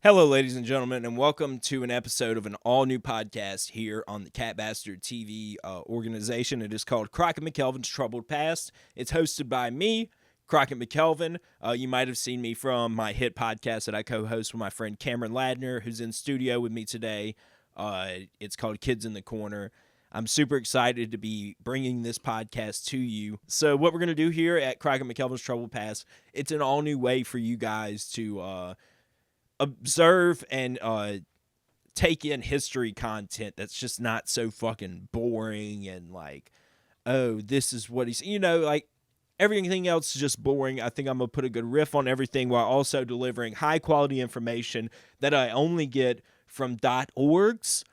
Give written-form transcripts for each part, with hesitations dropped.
Hello, ladies and gentlemen, and welcome to an episode of an all-new podcast here on the Cat Bastard TV organization. It is called Crockett McElveen's Troubled Past. It's hosted by me, Crockett McElveen. You might have seen me from my hit podcast that I co-host with my friend Cameron Ladner, who's in studio with me today. It's called Kidz in the Corner. I'm super excited to be bringing this podcast to you. So what we're going to do here at Crockett McElveen's Troubled Past, it's an all-new way for you guys to observe and take in history content that's just not so fucking boring and like, oh, this is what he's, like everything else is just boring. I think I'm going to put a good riff on everything while also delivering high quality information that I only get from .orgs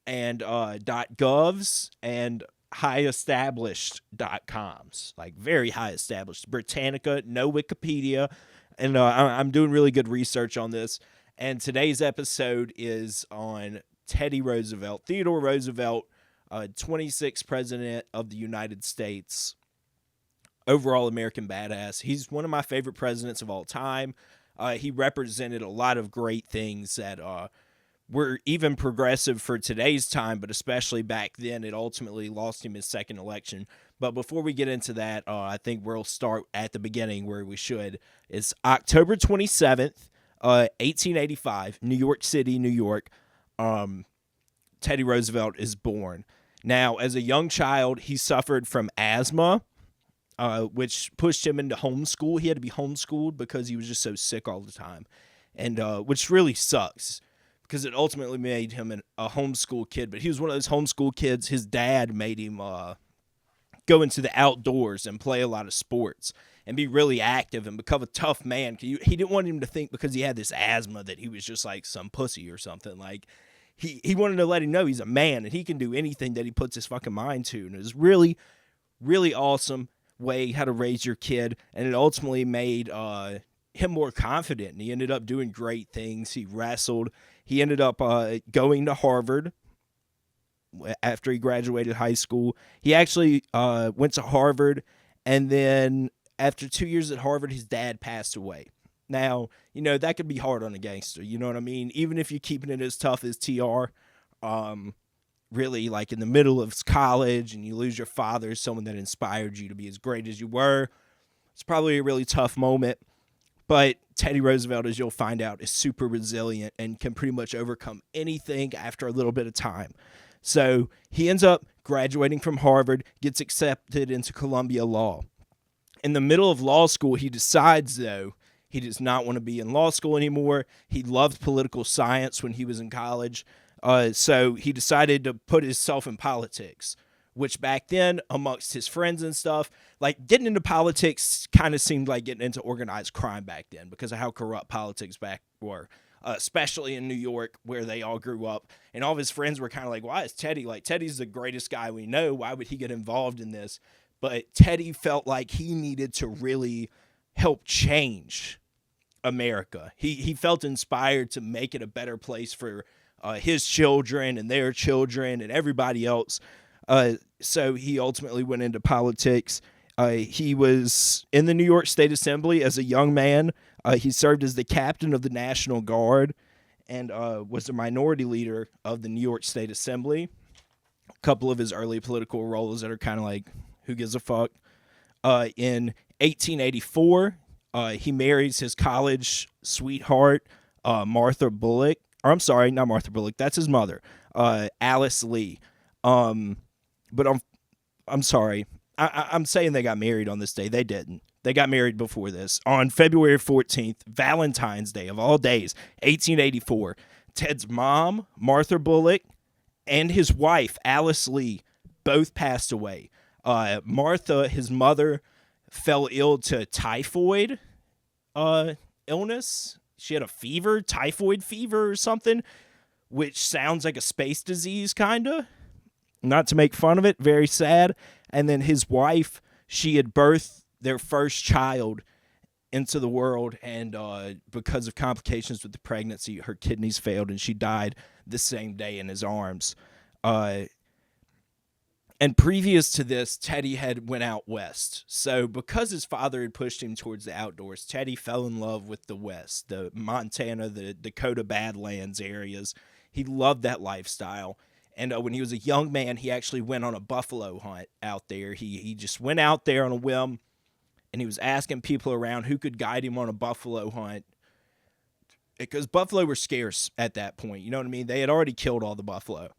and .govs and high established .coms, like very high established. Britannica, no Wikipedia. And I'm doing really good research on this. And today's episode is on Teddy Roosevelt, Theodore Roosevelt, 26th President of the United States, overall American badass. He's one of my favorite presidents of all time. He represented a lot of great things that were even progressive for today's time, but especially back then. It ultimately lost him his second election. But before we get into that, I think we'll start at the beginning where we should. It's October 27th, 1885, New York City, New York. Teddy Roosevelt is born. Now, as a young child, he suffered from asthma, which pushed him into homeschool. He had to be homeschooled because he was just so sick all the time, and which really sucks because it ultimately made him a homeschool kid. But he was one of those homeschool kids. His dad made him go into the outdoors and play a lot of sports and be really active and become a tough man. He didn't want him to think because he had this asthma that he was just like some pussy or something. Like he wanted to let him know he's a man and he can do anything that he puts his fucking mind to. And it was really, really awesome way how to raise your kid. And it ultimately made him more confident. And he ended up doing great things. He wrestled. He ended up going to Harvard. After he graduated high school, he actually went to Harvard, and then after 2 years at Harvard, his dad passed away. Now, that could be hard on a gangster, you know what I mean? Even if you're keeping it as tough as TR, really, like in the middle of college, and you lose your father, someone that inspired you to be as great as you were, it's probably a really tough moment. But Teddy Roosevelt, as you'll find out, is super resilient and can pretty much overcome anything after a little bit of time. So he ends up graduating from Harvard, gets accepted into Columbia Law. In the middle of law school, he decides, though, he does not want to be in law school anymore. He loved political science when he was in college. So he decided to put himself in politics, which back then, amongst his friends and stuff, like getting into politics kind of seemed like getting into organized crime back then because of how corrupt politics back were. Especially in New York, where they all grew up. And all of his friends were kind of like, why is Teddy? Like, Teddy's the greatest guy we know. Why would he get involved in this? But Teddy felt like he needed to really help change America. He felt inspired to make it a better place for his children and their children and everybody else. So he ultimately went into politics. He was in the New York State Assembly as a young man. He served as the captain of the National Guard and was the minority leader of the New York State Assembly. A couple of his early political roles that are kind of like, who gives a fuck? In 1884, he marries his college sweetheart, Martha Bullock. Or I'm sorry, not Martha Bullock. That's his mother, Alice Lee. But I'm sorry. I'm saying they got married on this day. They didn't. They got married before this. On February 14th, Valentine's Day of all days, 1884, Ted's mom, Martha Bullock, and his wife, Alice Lee, both passed away. Martha, his mother, fell ill to typhoid illness. She had a fever, typhoid fever or something, which sounds like a space disease, kind of. Not to make fun of it, very sad. And then his wife, she had birthed their first child into the world, and because of complications with the pregnancy, her kidneys failed, and she died the same day in his arms. And previous to this, Teddy had went out west. So because his father had pushed him towards the outdoors, Teddy fell in love with the West, the Montana, the Dakota Badlands areas. He loved that lifestyle. And when he was a young man, he actually went on a buffalo hunt out there. He just went out there on a whim, and he was asking people around who could guide him on a buffalo hunt. Because buffalo were scarce at that point. You know what I mean? They had already killed all the buffalo.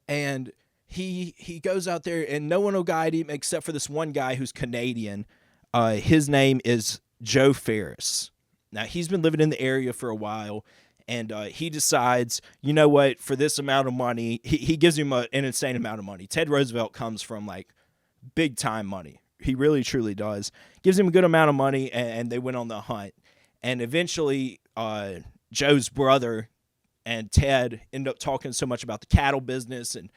And he goes out there, and no one will guide him except for this one guy who's Canadian. His name is Joe Ferris. Now, he's been living in the area for a while, and he decides, you know what, for this amount of money, he gives him an insane amount of money. Ted Roosevelt comes from, like, big-time money. He really, truly does. Gives him a good amount of money, and they went on the hunt. And eventually, Joe's brother and Ted end up talking so much about the cattle business, and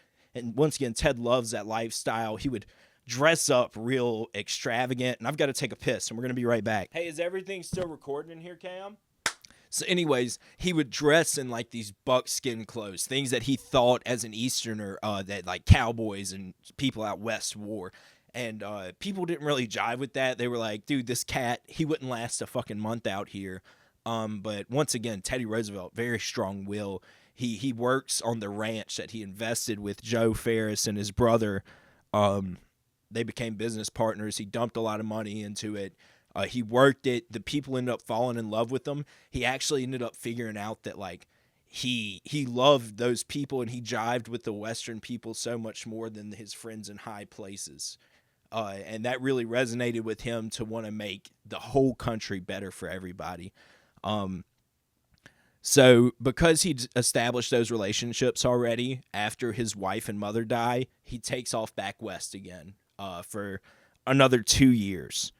once again, Ted loves that lifestyle. He would dress up real extravagant, and I've got to take a piss, and we're going to be right back. Hey, is everything still recording in here, Cam? So anyways, he would dress in like these buckskin clothes, things that he thought as an Easterner that like cowboys and people out west wore. And people didn't really jive with that. They were like, dude, this cat, he wouldn't last a fucking month out here. But once again, Teddy Roosevelt, very strong will. He works on the ranch that he invested with Joe Ferris and his brother. They became business partners. He dumped a lot of money into it. He worked it. The people ended up falling in love with him. He actually ended up figuring out that, like, he loved those people, and he jived with the Western people so much more than his friends in high places. And that really resonated with him to want to make the whole country better for everybody. So because he'd established those relationships already, after his wife and mother die, he takes off back west again for another 2 years.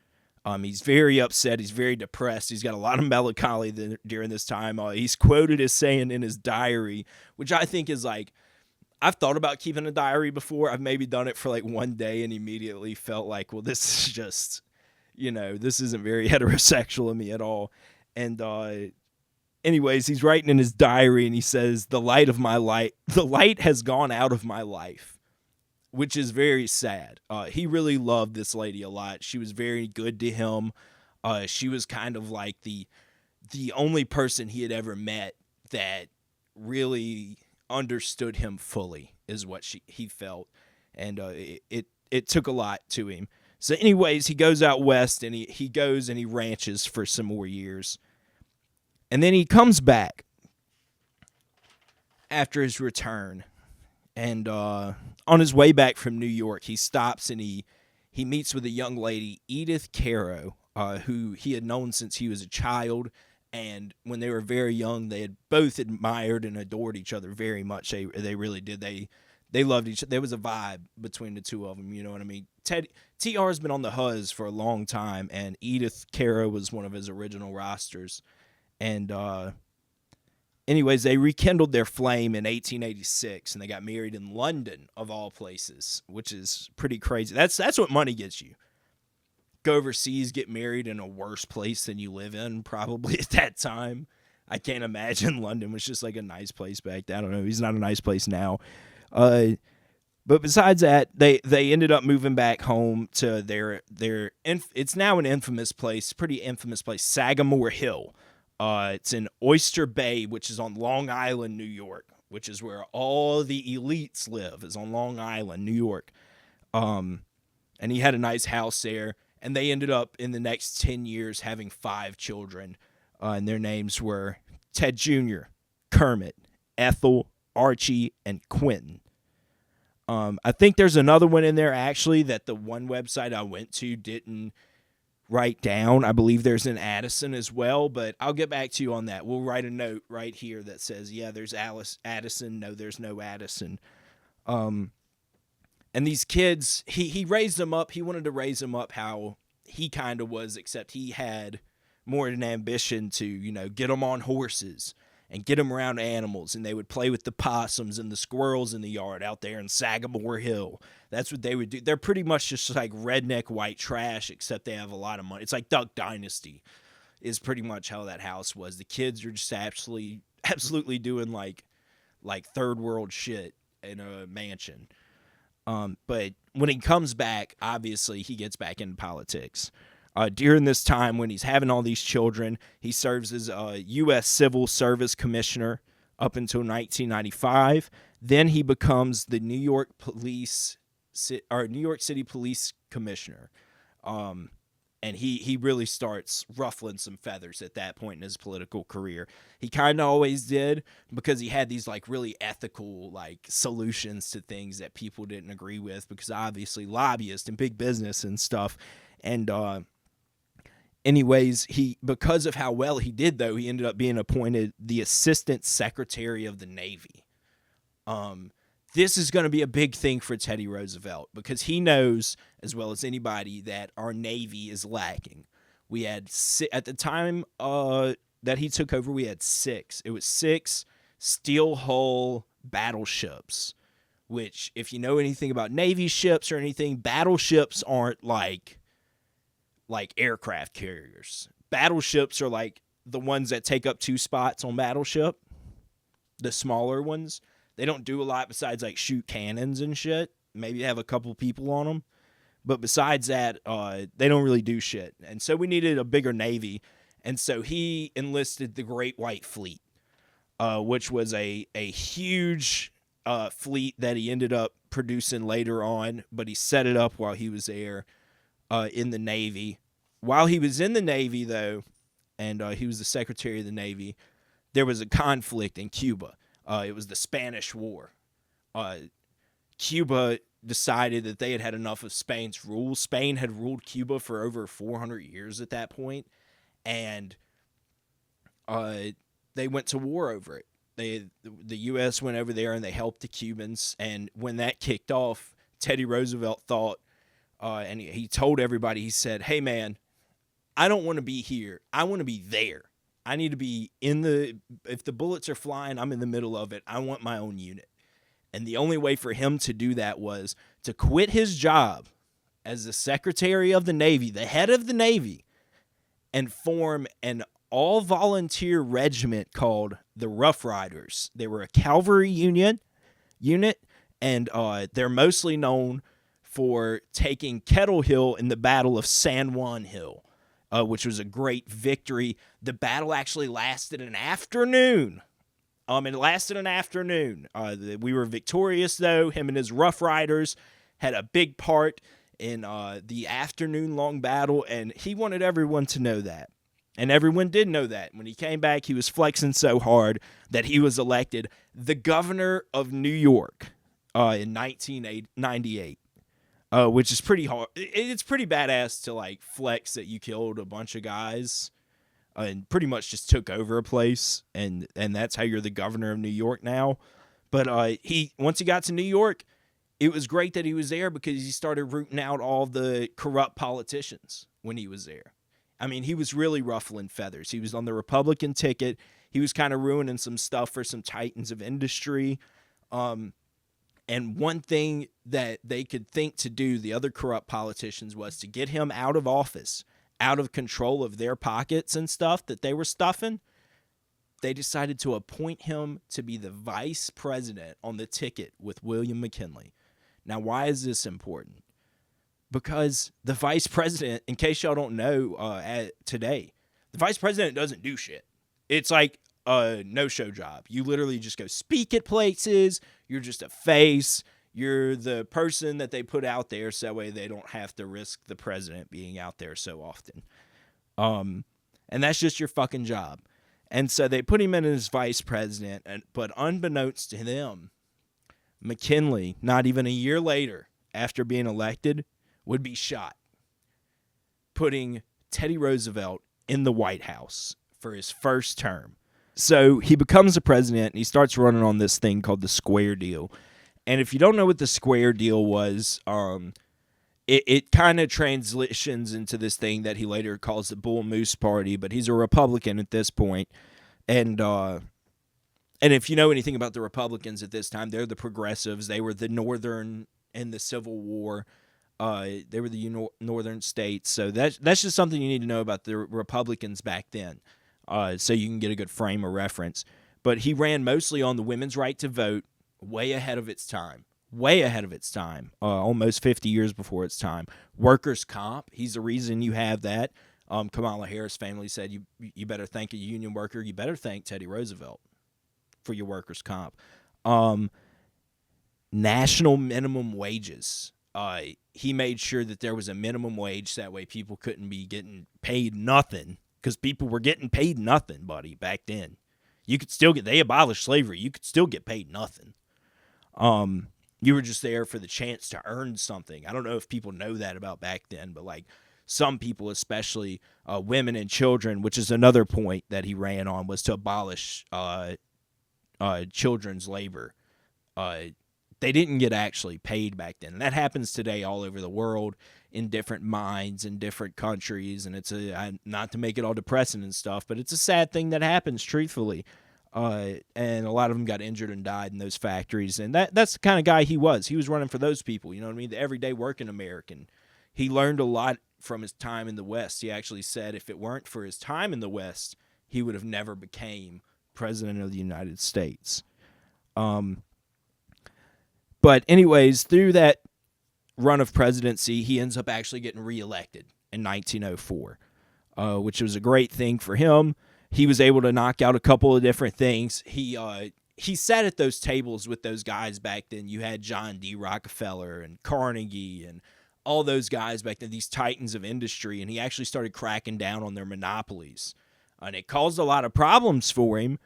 He's very upset. He's very depressed. He's got a lot of melancholy during this time. He's quoted as saying in his diary, which I think is like, I've thought about keeping a diary before. I've maybe done it for like one day and immediately felt like, well, this is just, this isn't very heterosexual of me at all. And anyways, he's writing in his diary, and he says, the light has gone out of my life, which is very sad. He really loved this lady a lot. She was very good to him. She was kind of like the only person he had ever met that really understood him fully, is what he felt. And it took a lot to him. So anyways, he goes out west, and he goes and he ranches for some more years. And then he comes back after his return. And on his way back from New York, he stops and he meets with a young lady, Edith Caro, who he had known since he was a child. And when they were very young, they had both admired and adored each other very much. They really did. They loved each other. There was a vibe between the two of them, you know what I mean? TR's been on the Huzz for a long time, and Edith Caro was one of his original rosters. And anyways, they rekindled their flame in 1886, and they got married in London, of all places, which is pretty crazy. That's what money gets you. Go overseas, get married in a worse place than you live in, probably at that time. I can't imagine London was just like a nice place back then. I don't know. He's not a nice place now. But besides that, they ended up moving back home to their it's now an infamous place, pretty infamous place, Sagamore Hill. It's in Oyster Bay, which is on Long Island, New York, which is where all the elites live, is on Long Island, New York. And he had a nice house there, and they ended up in the next 10 years having 5 children, and their names were Ted Jr., Kermit, Ethel, Archie, and Quentin. I think there's another one in there, actually, that the one website I went to didn't write down. I believe there's an Addison as well, but I'll get back to you on that. We'll write a note right here that says, yeah, there's Addison. No, there's no Addison. And these kids, he raised them up. He wanted to raise them up how he kind of was, except he had more an ambition to, get them on horses and get them around animals, and they would play with the possums and the squirrels in the yard out there in Sagamore Hill. That's what they would do. They're pretty much just like redneck white trash, except they have a lot of money. It's like Duck Dynasty is pretty much how that house was. The kids are just absolutely doing like third world shit in a mansion. But when he comes back, obviously he gets back into politics. During this time when he's having all these children, he serves as a U.S. Civil Service Commissioner up until 1995. Then he becomes the New York City Police Commissioner. And he really starts ruffling some feathers at that point in his political career. He kind of always did, because he had these like really ethical like solutions to things that people didn't agree with, because obviously lobbyists and big business and stuff. And anyways, because of how well he did, though, he ended up being appointed the Assistant Secretary of the Navy. This is going to be a big thing for Teddy Roosevelt, because he knows as well as anybody that our Navy is lacking. We had, at the time that he took over, we had 6. It was 6 steel hull battleships, which, if you know anything about Navy ships or anything, battleships aren't like aircraft carriers. Battleships are like the ones that take up 2 spots on battleship, the smaller ones. They don't do a lot besides like shoot cannons and shit. Maybe have a couple people on them. But besides that, they don't really do shit. And so we needed a bigger Navy. And so he enlisted the Great White Fleet, which was a huge fleet that he ended up producing later on. But he set it up while he was there in the Navy. While he was in the Navy, though, and he was the Secretary of the Navy, there was a conflict in Cuba. It was the Spanish War. Cuba decided that they had had enough of Spain's rule. Spain had ruled Cuba for over 400 years at that point, and they went to war over it. The U.S. went over there and they helped the Cubans, and when that kicked off, Teddy Roosevelt thought, and he told everybody, he said, "Hey, man, I don't want to be here. I want to be there. I need to be if the bullets are flying, I'm in the middle of it. I want my own unit." And the only way for him to do that was to quit his job as the Secretary of the Navy, the head of the Navy, and form an all-volunteer regiment called the Rough Riders. They were a cavalry unit, and they're mostly known for taking Kettle Hill in the Battle of San Juan Hill, which was a great victory. The battle actually lasted an afternoon. We were victorious, though. Him and his Rough Riders had a big part in the afternoon-long battle, and he wanted everyone to know that. And everyone did know that. When he came back, he was flexing so hard that he was elected the governor of New York in 1998. Which is pretty hard. It's pretty badass to like flex that you killed a bunch of guys and pretty much just took over a place, and that's how you're the governor of New York now. But once he got to New York, it was great that he was there, because he started rooting out all the corrupt politicians when he was there. I mean, he was really ruffling feathers. He was on the Republican ticket. He was kind of ruining some stuff for some titans of industry. And one thing that they could think to do, the other corrupt politicians, was to get him out of office, out of control of their pockets and stuff that they were stuffing. They decided to appoint him to be the vice president on the ticket with William McKinley. Now, why is this important? Because the vice president, in case y'all don't know today, the vice president doesn't do shit. It's like a no-show job. You literally just go speak at places. You're just a face. You're the person that they put out there so that way they don't have to risk the president being out there so often. And that's just your fucking job. And so they put him in as vice president, but unbeknownst to them, McKinley, not even a year later, after being elected, would be shot, putting Teddy Roosevelt in the White House for his first term. So he becomes the president, and he starts running on this thing called the Square Deal. And if you don't know what the Square Deal was, it kind of transitions into this thing that he later calls the Bull Moose Party, but he's a Republican at this point. And if you know anything about the Republicans at this time, they're the progressives. They were the Northern in the Civil War. They were the Northern states. So that's just something you need to know about the Republicans back then, so you can get a good frame of reference. But he ran mostly on the women's right to vote, way ahead of its time. way ahead of its time, almost 50 years before its time. Workers' comp, he's the reason you have that. Kamala Harris famously said, you better thank a union worker, you better thank Teddy Roosevelt for your workers' comp. National minimum wages. He made sure that there was a minimum wage, so that way people couldn't be getting paid nothing, because people were getting paid nothing, buddy, back then. You could still they abolished slavery. You could still get paid nothing. You were just there for the chance to earn something. I don't know if people know that about back then, but like some people, especially women and children, which is another point that he ran on, was to abolish children's labor. They didn't get actually paid back then. And that happens today all over the world in different mines in different countries. And it's not to make it all depressing and stuff, but it's a sad thing that happens, truthfully. And a lot of them got injured and died in those factories. And that's the kind of guy he was. He was running for those people, you know what I mean? The everyday working American. He learned a lot from his time in the West. He actually said if it weren't for his time in the West, he would have never became president of the United States. But anyways, through that run of presidency, he ends up actually getting reelected in 1904, which was a great thing for him. He was able to knock out a couple of different things. He sat at those tables with those guys back then. You had John D. Rockefeller and Carnegie and all those guys back then, these titans of industry, and he actually started cracking down on their monopolies. And it caused a lot of problems for him,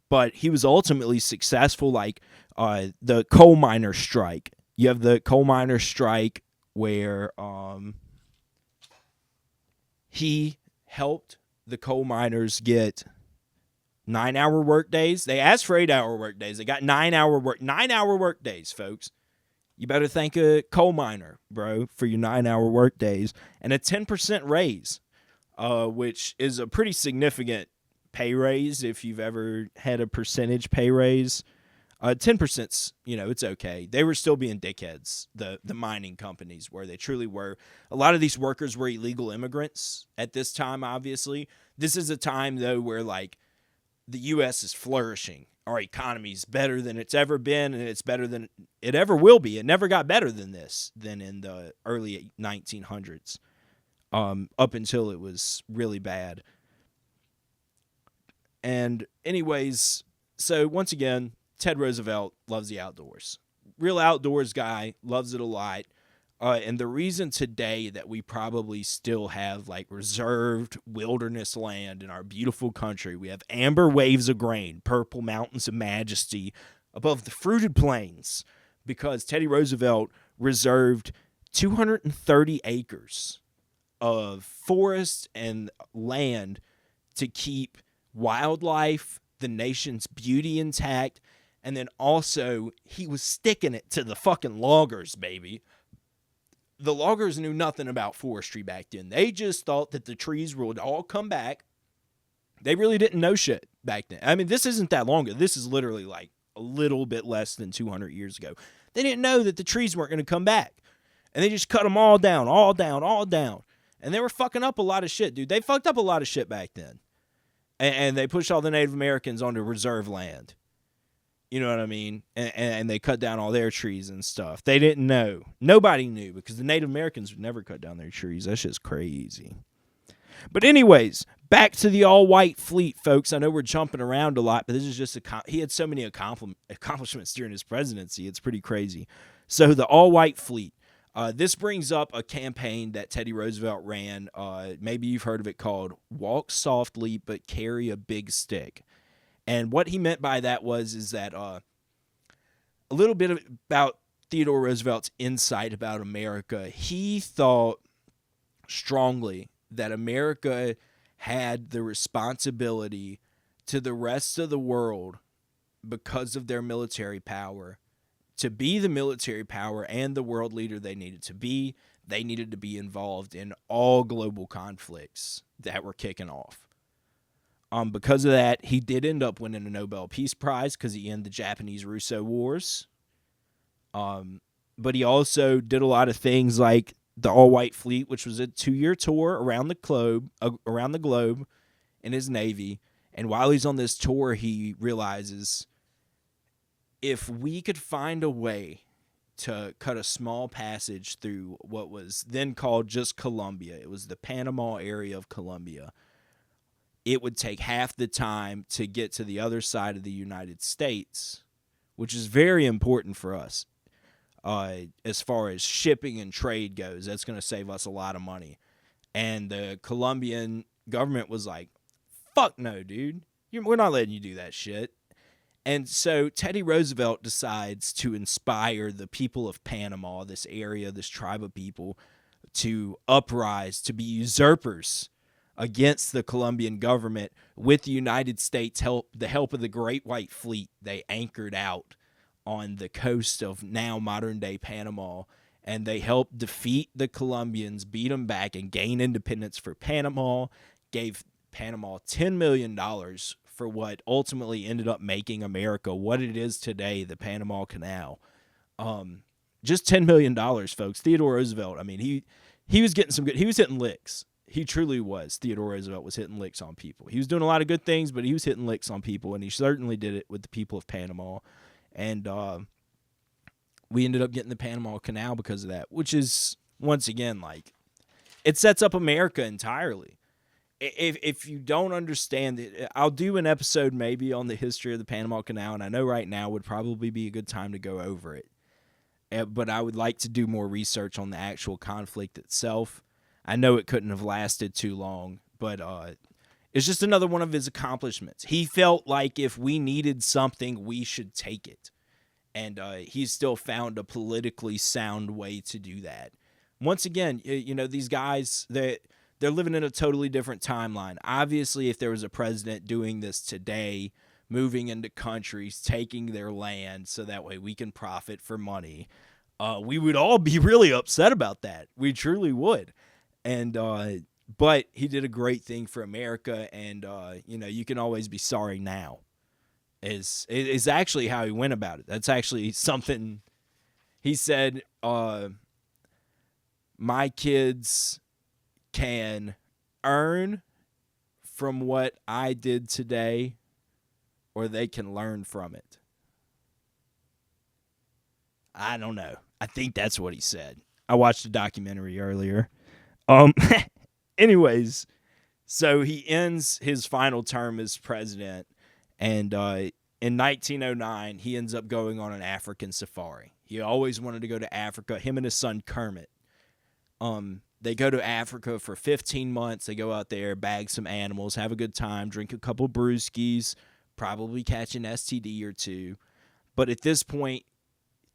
but he was ultimately successful, like the coal miner strike. You have the coal miner strike where he helped the coal miners get 9-hour work days. They asked for 8-hour work days. They got 9-hour work days, folks. You better thank a coal miner, bro, for your 9-hour work days. And a 10% raise, which is a pretty significant pay raise if you've ever had a percentage pay raise. 10%'s, it's okay. They were still being dickheads, the mining companies, where they truly were. A lot of these workers were illegal immigrants at this time, obviously. This is a time, though, where, like, the U.S. is flourishing. Our economy's better than it's ever been, and it's better than it ever will be. It never got better than in the early 1900s, up until it was really bad. And anyways, so once again, Ted Roosevelt loves the outdoors. Real outdoors guy, loves it a lot. And the reason today that we probably still have like reserved wilderness land in our beautiful country, we have amber waves of grain, purple mountains of majesty above the fruited plains, because Teddy Roosevelt reserved 230 acres of forest and land to keep wildlife, the nation's beauty intact, and then also he was sticking it to the fucking loggers, baby. The loggers knew nothing about forestry back then. They just thought that the trees would all come back. They really didn't know shit back then. I mean, this isn't that long ago. This is literally like a little bit less than 200 years ago. They didn't know that the trees weren't going to come back. And they just cut them all down. And they were fucking up a lot of shit, dude. They fucked up a lot of shit back then. And they pushed all the Native Americans onto reserve land. You know what I mean? And they cut down all their trees and stuff. They didn't know. Nobody knew, because the Native Americans would never cut down their trees. That shit's crazy. But anyways, back to the all-white fleet, folks. I know we're jumping around a lot, but this is just he had so many accomplishments during his presidency. It's pretty crazy. So the all-white fleet. This brings up a campaign that Teddy Roosevelt ran. Maybe you've heard of it, called Walk Softly But Carry a Big Stick. And what he meant by that is that a little bit about Theodore Roosevelt's insight about America. He thought strongly that America had the responsibility to the rest of the world, because of their military power, to be the military power and the world leader they needed to be. They needed to be involved in all global conflicts that were kicking off. Because of that, he did end up winning a Nobel Peace Prize, because he ended the Japanese-Russo Wars. But he also did a lot of things like the All-White Fleet, which was a 2-year tour around the globe in his Navy. And while he's on this tour, he realizes, if we could find a way to cut a small passage through what was then called just Colombia. It was the Panama area of Colombia. It would take half the time to get to the other side of the United States, which is very important for us. As far as shipping and trade goes, that's going to save us a lot of money. And the Colombian government was like, fuck no, dude. We're not letting you do that shit. And so Teddy Roosevelt decides to inspire the people of Panama, this area, this tribe of people, to uprise, to be usurpers against the Colombian government. With the United States help, the help of the Great White Fleet, they anchored out on the coast of now modern-day Panama, and they helped defeat the Colombians, beat them back, and gain independence for Panama, gave Panama $10 million for what ultimately ended up making America what it is today, the Panama Canal. Just $10 million, folks. Theodore Roosevelt, I mean, he was getting some good, he was hitting licks. He truly was. Theodore Roosevelt was hitting licks on people. He was doing a lot of good things, but he was hitting licks on people, and he certainly did it with the people of Panama. And we ended up getting the Panama Canal because of that, which is, once again, like, it sets up America entirely. If you don't understand it, I'll do an episode maybe on the history of the Panama Canal, and I know right now would probably be a good time to go over it. But I would like to do more research on the actual conflict itself. I know it couldn't have lasted too long, but it's just another one of his accomplishments. He felt like if we needed something, we should take it. And he's still found a politically sound way to do that. Once again, you know, these guys, they're living in a totally different timeline. Obviously, if there was a president doing this today, moving into countries, taking their land so that way we can profit for money, we would all be really upset about that. We truly would. And but he did a great thing for America, and you know, you can always be sorry now. Is actually how he went about it. That's actually something he said. My kids can earn from what I did today, or they can learn from it. I don't know. I think that's what he said. I watched a documentary earlier. Anyways, so he ends his final term as president, and in 1909, he ends up going on an African safari. He always wanted to go to Africa. Him and his son Kermit. They go to Africa for 15 months. They go out there, bag some animals, have a good time, drink a couple brewskis, probably catch an STD or two. But at this point,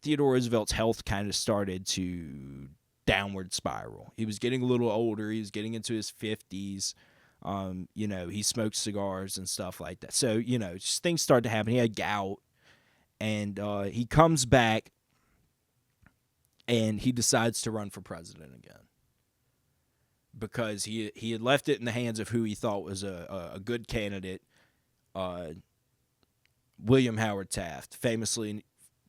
Theodore Roosevelt's health kind of started to downward spiral. He was getting a little older. He was getting into his 50s. You know, he smoked cigars and stuff like that. So, you know, just things started to happen. He had gout. And he comes back, and he decides to run for president again. Because he had left it in the hands of who he thought was a good candidate, William Howard Taft, famously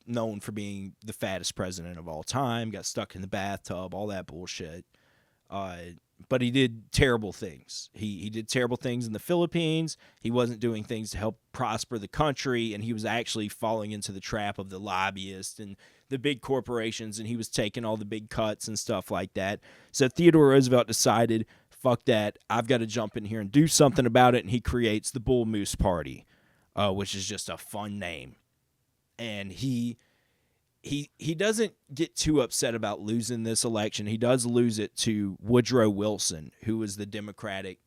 known for being the fattest president of all time, got stuck in the bathtub, all that bullshit. But he did terrible things. He did terrible things in the Philippines. He wasn't doing things to help prosper the country, and he was actually falling into the trap of the lobbyists and the big corporations, and he was taking all the big cuts and stuff like that. So Theodore Roosevelt decided, fuck that, I've got to jump in here and do something about it, and he creates the Bull Moose Party, which is just a fun name. And he doesn't get too upset about losing this election. He does lose it to Woodrow Wilson, who was the Democratic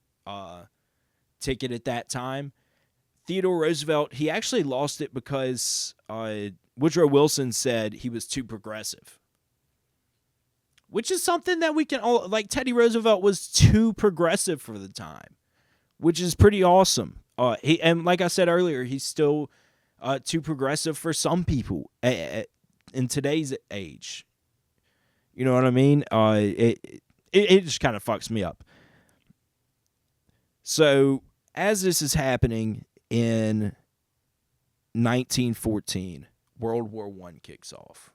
ticket at that time. Theodore Roosevelt, he actually lost it because Woodrow Wilson said he was too progressive, which is something that we can all, like, Teddy Roosevelt was too progressive for the time, which is pretty awesome. And like I said earlier, he's still too progressive for some people in today's age. You know what I mean? It just kind of fucks me up. So as this is happening in 1914, World War I kicks off.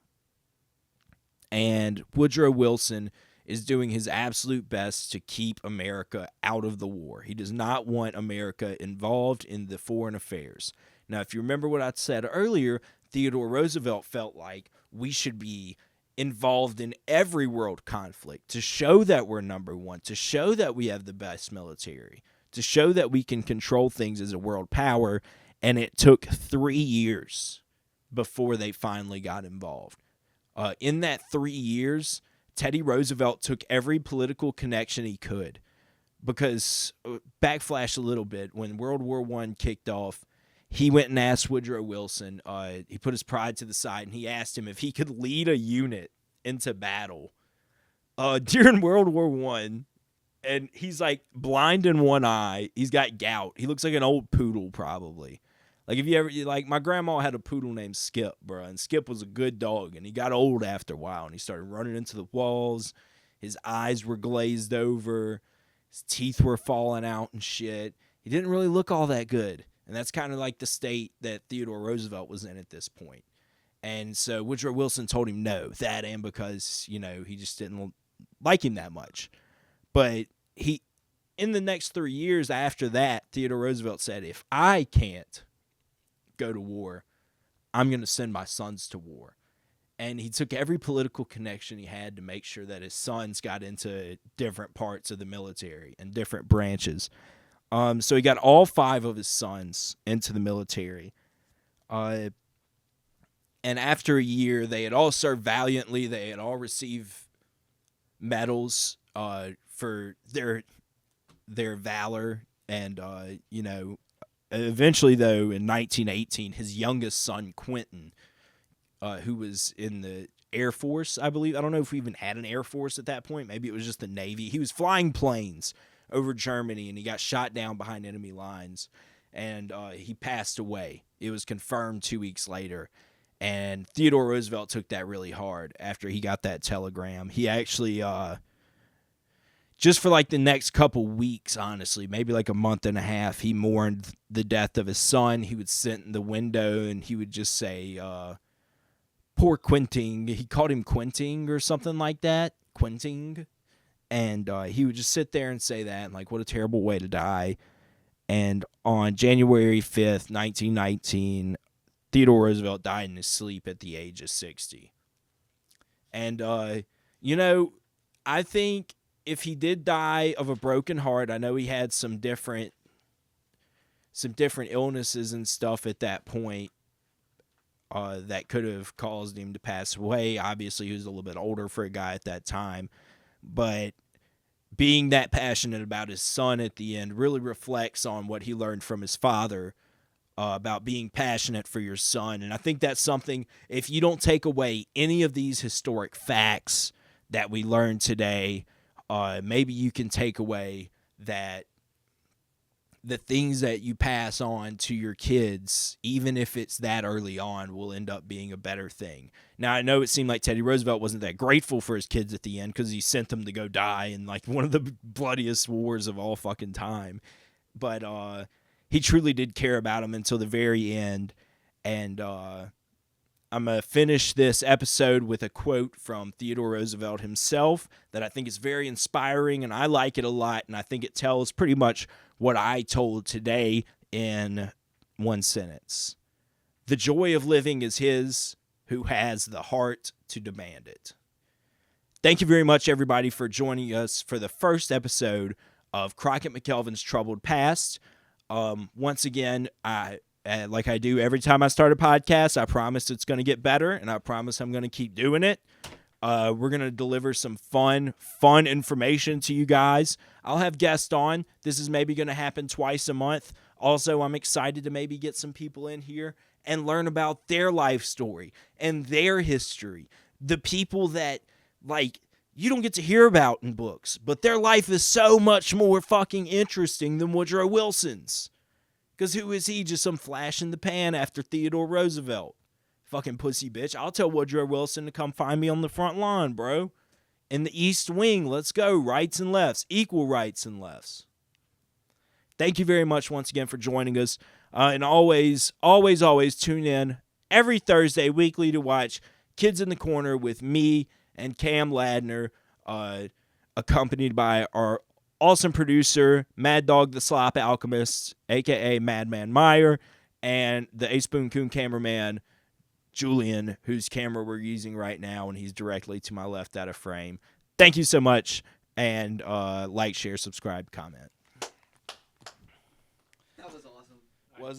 And Woodrow Wilson is doing his absolute best to keep America out of the war. He does not want America involved in the foreign affairs. Now, if you remember what I said earlier, Theodore Roosevelt felt like, we should be involved in every world conflict to show that we're number one, to show that we have the best military, to show that we can control things as a world power. And it took 3 years before they finally got involved. In that 3 years, Teddy Roosevelt took every political connection he could. Because, backflash a little bit, when World War I kicked off, he went and asked Woodrow Wilson, he put his pride to the side, and he asked him if he could lead a unit into battle during World War I. And he's, like, blind in one eye. He's got gout. He looks like an old poodle, probably. Like, if you ever, like, my grandma had a poodle named Skip, bro, and Skip was a good dog, and he got old after a while, and he started running into the walls. His eyes were glazed over. His teeth were falling out and shit. He didn't really look all that good. And that's kind of like the state that Theodore Roosevelt was in at this point. And so Woodrow Wilson told him no, that and because, you know, he just didn't like him that much. But in the next 3 years after that, Theodore Roosevelt said, if I can't go to war, I'm going to send my sons to war. And he took every political connection he had to make sure that his sons got into different parts of the military and different branches. So he got all 5 of his sons into the military. And after a year, they had all served valiantly. They had all received medals for their valor. And, you know, eventually, though, in 1918, his youngest son, Quentin, who was in the Air Force, I believe. I don't know if we even had an Air Force at that point. Maybe it was just the Navy. He was flying planes over Germany, and he got shot down behind enemy lines, and he passed away. It was confirmed 2 weeks later, and Theodore Roosevelt took that really hard after he got that telegram. He actually, just for like the next couple weeks, honestly, maybe like a month and a half, he mourned the death of his son. He would sit in the window, and he would just say, poor Quentin. He called him Quentin or something like that. Quentin. And he would just sit there and say that, and like, what a terrible way to die. And on January 5th, 1919, Theodore Roosevelt died in his sleep at the age of 60. And, you know, I think if he did die of a broken heart, I know he had some different illnesses and stuff at that point. That could have caused him to pass away. Obviously, he was a little bit older for a guy at that time. But being that passionate about his son at the end really reflects on what he learned from his father about being passionate for your son. And I think that's something, if you don't take away any of these historic facts that we learned today, maybe you can take away that the things that you pass on to your kids, even if it's that early on, will end up being a better thing. Now, I know it seemed like Teddy Roosevelt wasn't that grateful for his kids at the end because he sent them to go die in like one of the bloodiest wars of all fucking time. But he truly did care about them until the very end. And I'm going to finish this episode with a quote from Theodore Roosevelt himself that I think is very inspiring, and I like it a lot, and I think it tells pretty much what I told today in one sentence. The joy of living is his who has the heart to demand it. Thank you very much, everybody, for joining us for the first episode of Crockett McElveen's Troubled Past. Once again, like I do every time I start a podcast, I promise it's going to get better, and I promise I'm going to keep doing it. We're going to deliver some fun information to you guys. I'll have guests on. This is maybe going to happen twice a month. Also, I'm excited to maybe get some people in here and learn about their life story and their history. The people that, like, you don't get to hear about in books, but their life is so much more fucking interesting than Woodrow Wilson's. Because who is he? Just some flash in the pan after Theodore Roosevelt. Fucking pussy bitch. I'll tell Woodrow Wilson to come find me on the front lawn, bro. In the East Wing. Let's go. Rights and lefts. Equal rights and lefts. Thank you very much once again for joining us. And always tune in every Thursday weekly to watch Kidz in the Corner with me and Cam Ladner, accompanied by our awesome producer, Mad Dog the Slop Alchemist, a.k.a. Madman Meyer, and the Ace Spoon Coon cameraman, Julian, whose camera we're using right now, and he's directly to my left out of frame. Thank you so much, and like, share, subscribe, comment.